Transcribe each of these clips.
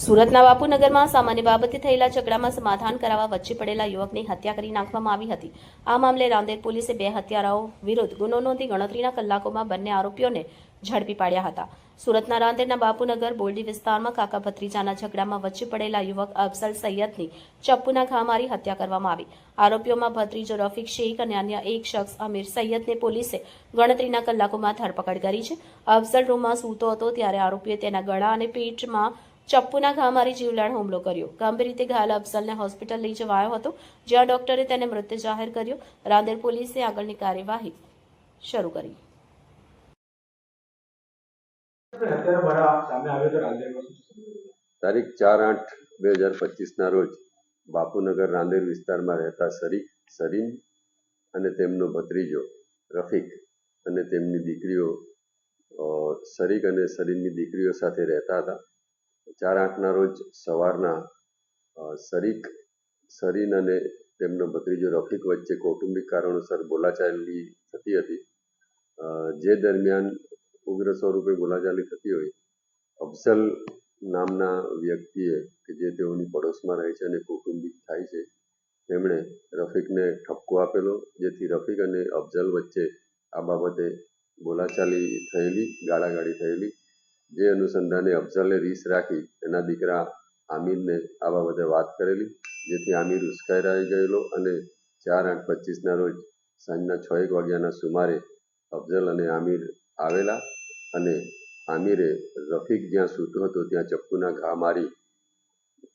સુરતના બાપુનગરમાં સામાન્ય બાબતે થયેલા ઝઘડામાં સમાધાન કરાવવા વચ્ચે પડેલા યુવકની હત્યા કરી નાખવામાં આવી હતી. આ મામલે રાંદેર પોલીસે બે હત્યારાઓ વિરુદ્ધ ગુનો નોંધી ગણતરીના કલાકોમાં બંને આરોપીઓને ઝડપી પાડ્યા હતા. સુરતના રાંદેરના બાપુનગર બોલડી વિસ્તારમાં કાકા ભત્રીજાના ઝઘડામાં વચ્ચે પડેલા યુવક અફઝલ સૈયદની ચપ્પુના ઘા મારી હત્યા કરવામાં આવી. આરોપીઓમાં ભત્રીજો રફીક શેખ અને અન્ય એક શખ્સ અમીર સૈયદને પોલીસે ગણતરીના કલાકોમાં ધરપકડ કરી છે. અફઝલ રૂમમાં સૂતો હતો ત્યારે આરોપીએ તેના ગળા અને પેટમાં ચપ્પુના ઘા મારી જીવલેણ હુમલો કર્યો. ગંભીર રીતે ઘાયલ અફઝલને હોસ્પિટલ લઈ જવાયો હતો, જ્યાં ડોક્ટરે તેને મૃત જાહેર કર્યો. રાંદેર પોલીસે આગળની કાર્યવાહી શરૂ કરી. તારીખ 4/8/2025 રોજ બાપુનગર રાંદેર વિસ્તારમાં રહેતા શરીક સરીન અને તેમનો ભત્રીજો રફીક અને તેમની દીકરીઓ શરીક અને સરીનની દીકરીઓ સાથે રહેતા હતા. 4/8ના રોજ સવારના શરીક સરીન અને તેમનો ભત્રીજો રફીક વચ્ચે કૌટુંબિક કારણોસર બોલાચાલી થતી હતી. જે દરમિયાન ઉગ્ર સ્વરૂપે બોલાચાલી થતી હોય અફઝલ નામના વ્યક્તિએ કે જે તેઓની પડોશમાં રહે છે અને કૌટુંબિક થાય છે, તેમણે રફીકને ઠપકો આપેલો, જેથી રફીક અને અફઝલ વચ્ચે આ બાબતે બોલાચાલી થયેલી, ગાળાગાળી થયેલી. જે અનુસંધાને અફઝલે રીસ રાખી એના દીકરા આમિરને આ બાબતે વાત કરેલી, જેથી આમિર ઉશ્કેરાઈ ગયેલો અને 4/8/25ના રોજ સાંજના 6:00 વાગ્યાના સુમારે અફઝલ અને આમિર આવેલા અને આમિરે રફીક જ્યાં સૂતો હતો ત્યાં ચપ્પુના ઘા મારી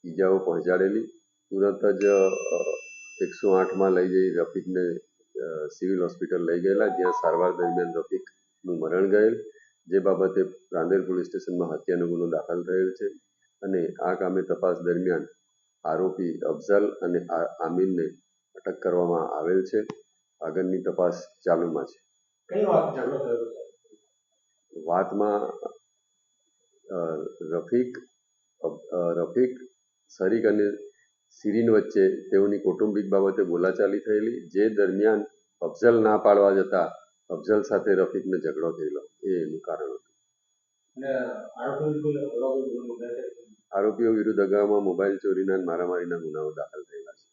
ઈજાઓ પહોંચાડેલી. તુરંત જ 108માં લઈ જઈ રફીકને સિવિલ હોસ્પિટલ લઈ ગયેલા, જ્યાં સારવાર દરમિયાન રફીકનું મરણ ગયેલ. જે બાબતે રાંદેર પોલીસ સ્ટેશનમાં હત્યાનો ગુનો દાખલ થયેલ છે અને આ કામે તપાસ દરમિયાન આરોપી અફઝલ અને આમિરને અટક કરવામાં આવેલ છે. આગળની તપાસ ચાલુમાં છે. કઈ વાત ઝઘડો થયો છે? વાતમાં રફીક શરીક અને સિરીન વચ્ચે તેઓની કૌટુંબિક બાબતે બોલાચાલી થયેલી. જે દરમિયાન અફઝલ ના પાડવા જતા અફઝલ સાથે રફીકને ઝઘડો થયેલો, એ એનું કારણ હતું. આરોપીઓ વિરુદ્ધ અગાઉમાં મોબાઈલ ચોરીના અને મારામારીના ગુનાઓ દાખલ થયેલા છે.